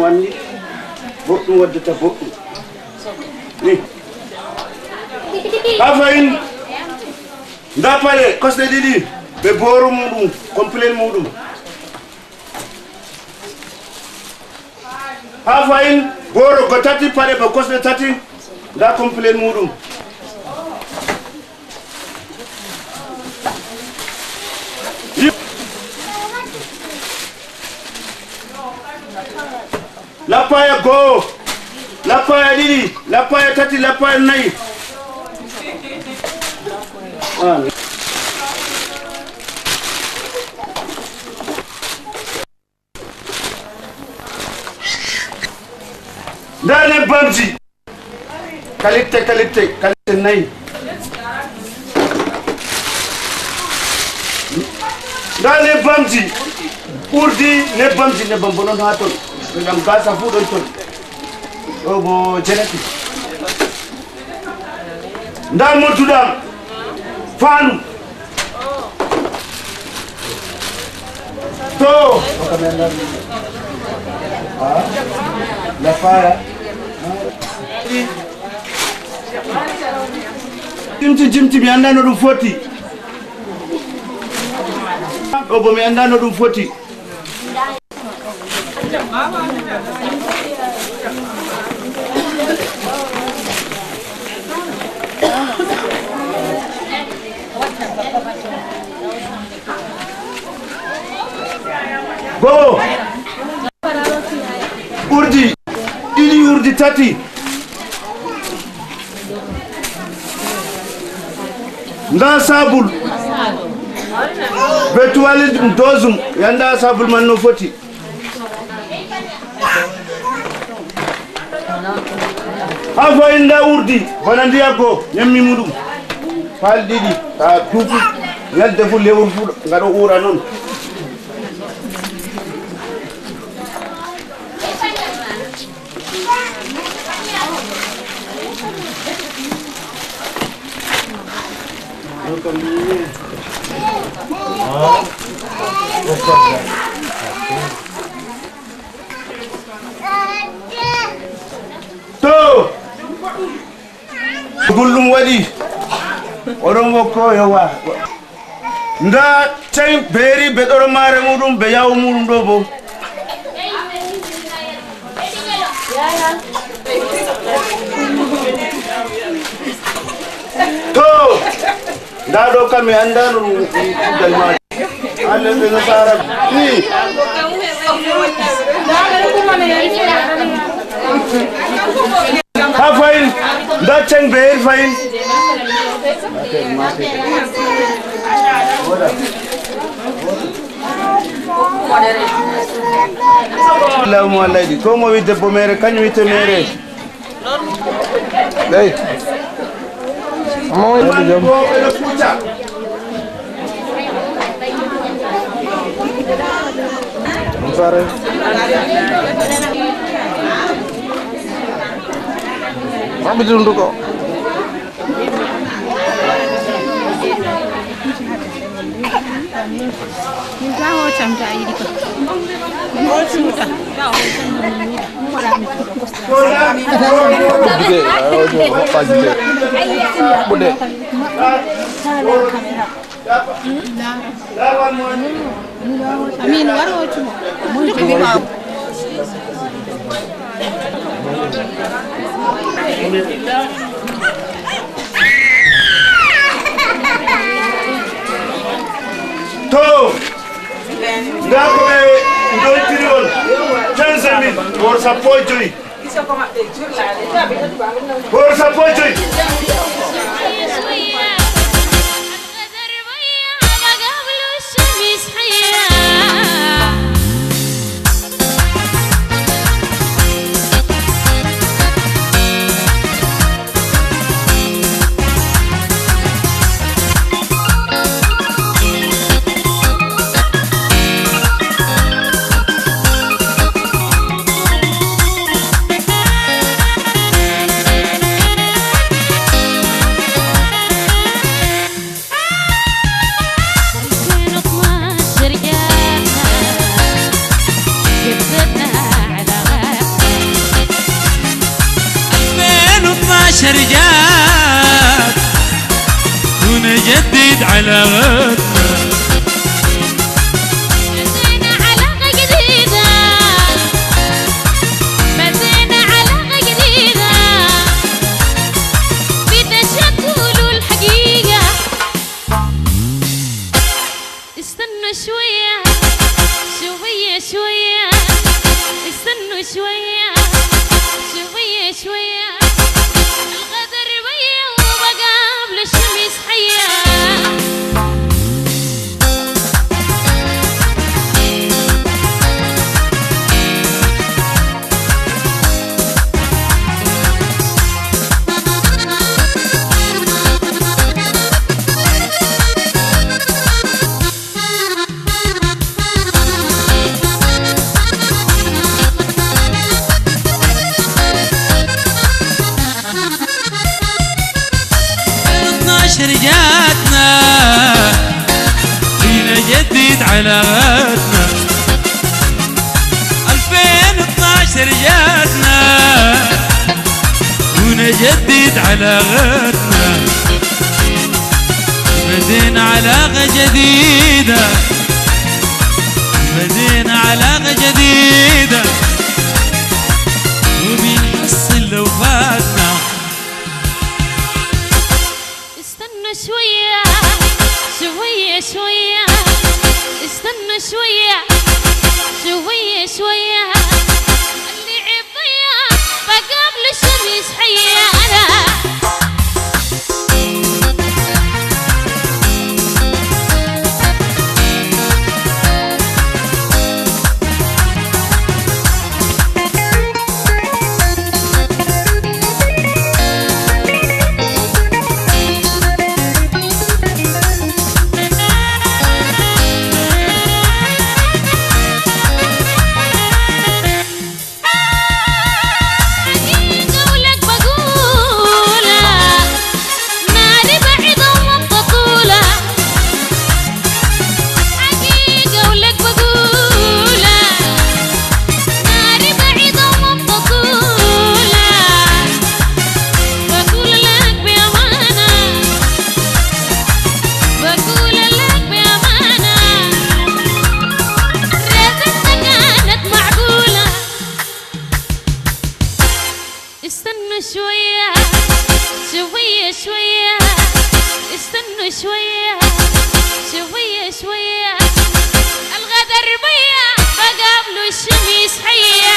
wanni boɗɗum waddata boɗɗum ni afayin nda paɗe kosɗe ɗiɗi ɓe boro muɗum complet muɗum afayin boro go tati paɗe ɓe kosɗe tati nda complet muɗum lapaya go lapaya ɗiɗi lapaya tati lapaya nayi ndane bamji qualité nayi ndane bamji ɓurdi nebbam bonon ha ton ngam gasa fu ɗon ton ɗo bo jenati nda modduɗam faanu to lafaya jimti mi anda no ɗum foti ɗo bo mi anda no ɗum foti go urdi ɗiɗi urdi tati nda sabul be tuwali dozum yanda sabul man no foti Avo inda urdi bana ndiya go nyammi mudum fal didi ta tufu yal defu lewul fu ngado ura non to gullum wadi oron wokko yowa nda tay beri be doro mare mudum be yaw mudum do bo to nda do kam anda no dal ma alle be nasara ni ha fine nda cheng beer fine Assalamu alaikum. Como vite pomere kanyu vite mere. Dai. Amo ele jam. Sare. Apa jundu kok? Kita mau camca ini kok. Mau cuta. Bude, apa bude? Bude. Amin waro cuma. To Dakoe ndol tiriol 15,000 pour sa pojoy. Pour sa pojoy. 12 جات ونجدد علاقتنا. بدينا علاقة جديدة، بدينا علاقة جديدة بتشكل الحقيقة. استنوا شوية شوية شوية، استنوا شوية شوية شوية، الغدر بيا وبقابل الشمس حية. جاتنا ونجدد علاقتنا. 2012 جاتنا ونجدد علاقتنا. بدينا علاقة جديدة، بدينا علاقة جديدة وبنحصل لو فاتنا. شوية شوية شوية، استنى شوية شوية شوية، اللي عبيا بقابل الشمس حية. أنا استنوا شوية شوية شوية، استنوا شوية شوية شوية، الغدر بيا بقابله الشمس حية.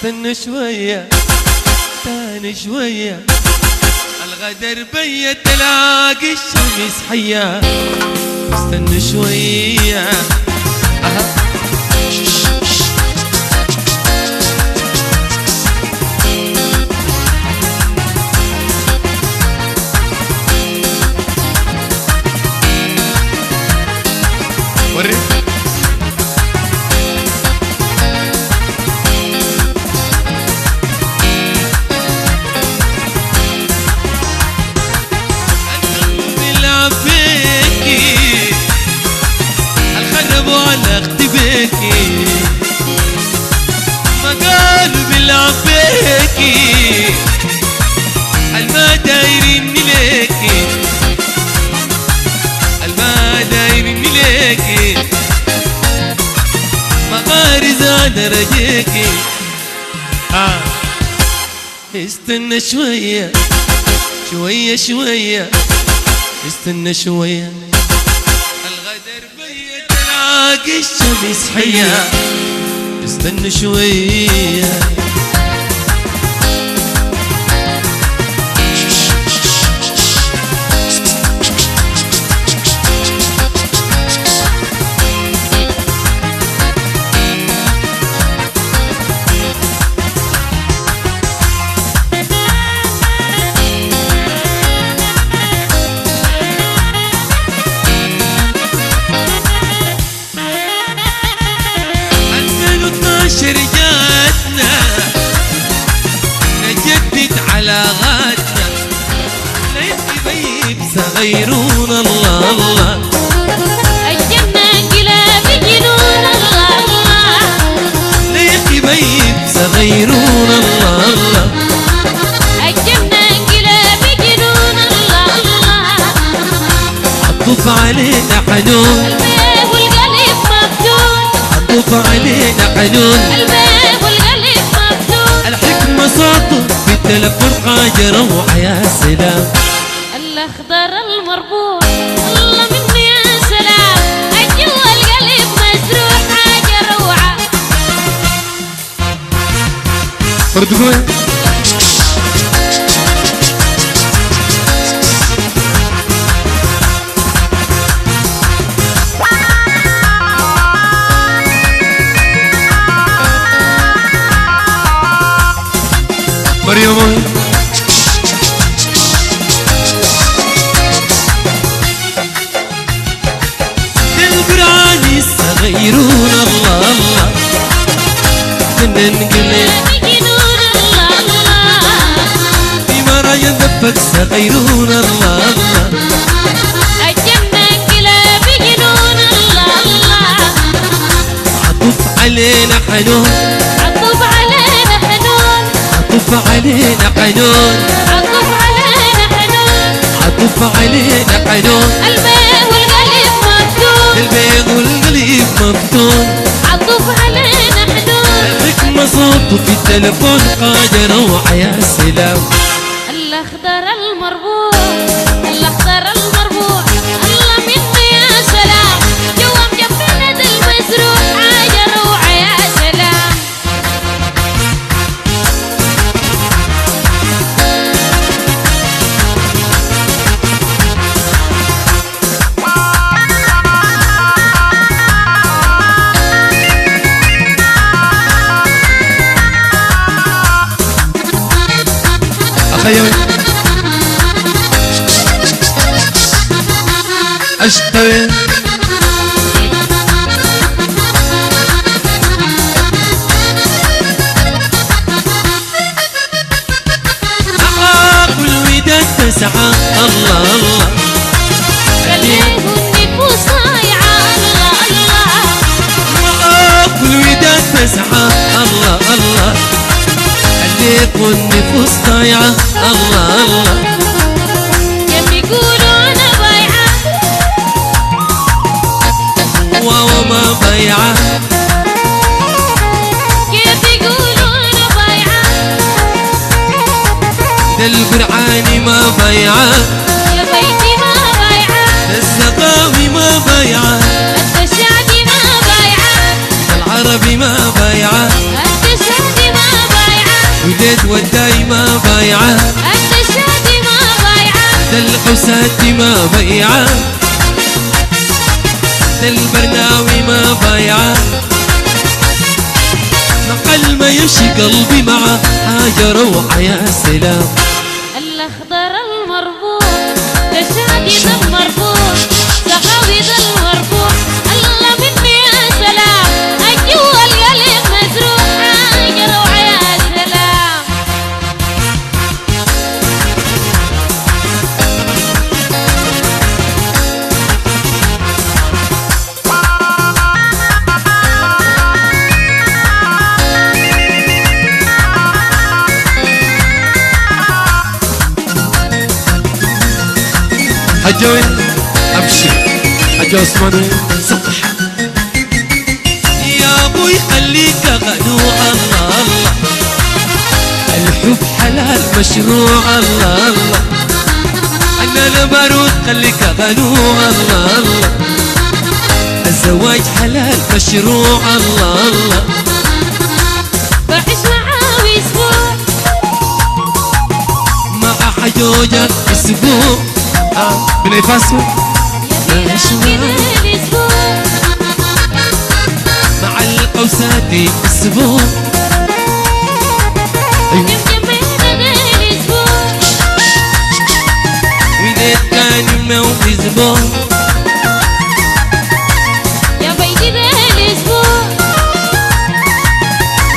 استنى شوية تاني شوية، الغدر بيا تلاقي الشمس حية. استنى شوية وري ولا اختبيكي، ما قالوا بلعب بيكي، الما دايرين ليكي، الما دايرين ليكي، ما غارز على رجيكي. استنى شوية شوية شوية، استنى شوية الغدر بيت تلاقي الشمس حية استنى شوية رجعتنا نجدد علاقاتنا ليس بيب صغيرون الله الله الجنة انقلاب جنون الله الله ليس بيب صغيرون الله الله الجنة انقلاب جنون الله الله عطف علينا حنون الباب والقلب مفتون عطف علينا حنون الباب والقلب مفتون الحكمة صوته في التلفون حاجة روح يا سلام الاخضر المربوط الله مني يا سلام الجو القلب مزروع حاجة روعة برضو قوي مريم القرآن الصغيرون الله الله ننقلب جنون الله الله بما راي ذبك صغيرون الله الله الجنة انقلاب جنون الله الله عطف علينا حنون عطف علينا حنون عطف علينا حنون عطف علينا حنون عطف علينا حنون الباب والقلب مفتون البيض والقلب مفتون عطف علينا حنون الحكمة صوته في التلفون حاجة روعة يا سلام الاخضر المربوط الاخضر المربوط الله مني يا سلام جوا مجفند المزروع حاجة روعة يا سلام أخيوي أشتوي أقاق الوداد تسعى الله الله خليه النفوس ضايعة الله الله أقاق الوداد تسعى الله الله خليكوا النفوس ضايعة الله الله كيف يقولوا أنا بايعة واو ما بايعة كيف يقولوا أنا بايعة ده القرعاني ما بايعة يا بيتي ما بايعة ده السقاوي ما بايعة التشادي ما بايعة ده العربي ما بايعة التشادي ما بايعة وديد وداي ما بايعة التشادي ما بايعة ده الحساتي ما بايعة ده البرناوي ما بايعة نقل ما يمشي قلبي معه حاجة روعة يا سلام الاخضر المربوط تشادي ذا المربوط سخاوي ذا المربوط الله مني يا سلام الجو القلب مزروع حاجة روعة يا سلام حجوي أبشر حج عثمان سطح يا أبوي خليك غنوع الله الله الحب حلال مشروع الله الله أنا بارود خليك غنوع الله الله الزواج حلال مشروع الله الله بعيش معاه اسبوع مع حجوجك اسبوع من اي فاسو بعيش معاه الاسبوع مع القوساتي اسبوع جمعنا الاسبوع وليت كان الموت اسبوع يا بيتي ذا الاسبوع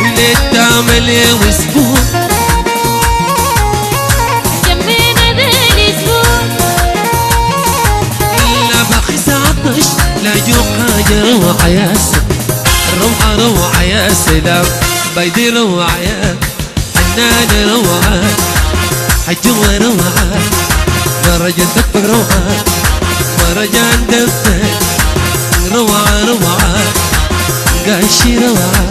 وليت تعمل ايه اسبوع جمعنا ذا الاسبوع لا باقي 19 لا جو حاجة روعة يا سلام روعة روعة يا سلام بيدي روعة يا حنانة روعة حجوة روعة مهرجان دفق روعة مهرجان دفق روعة روعة قايشي روعة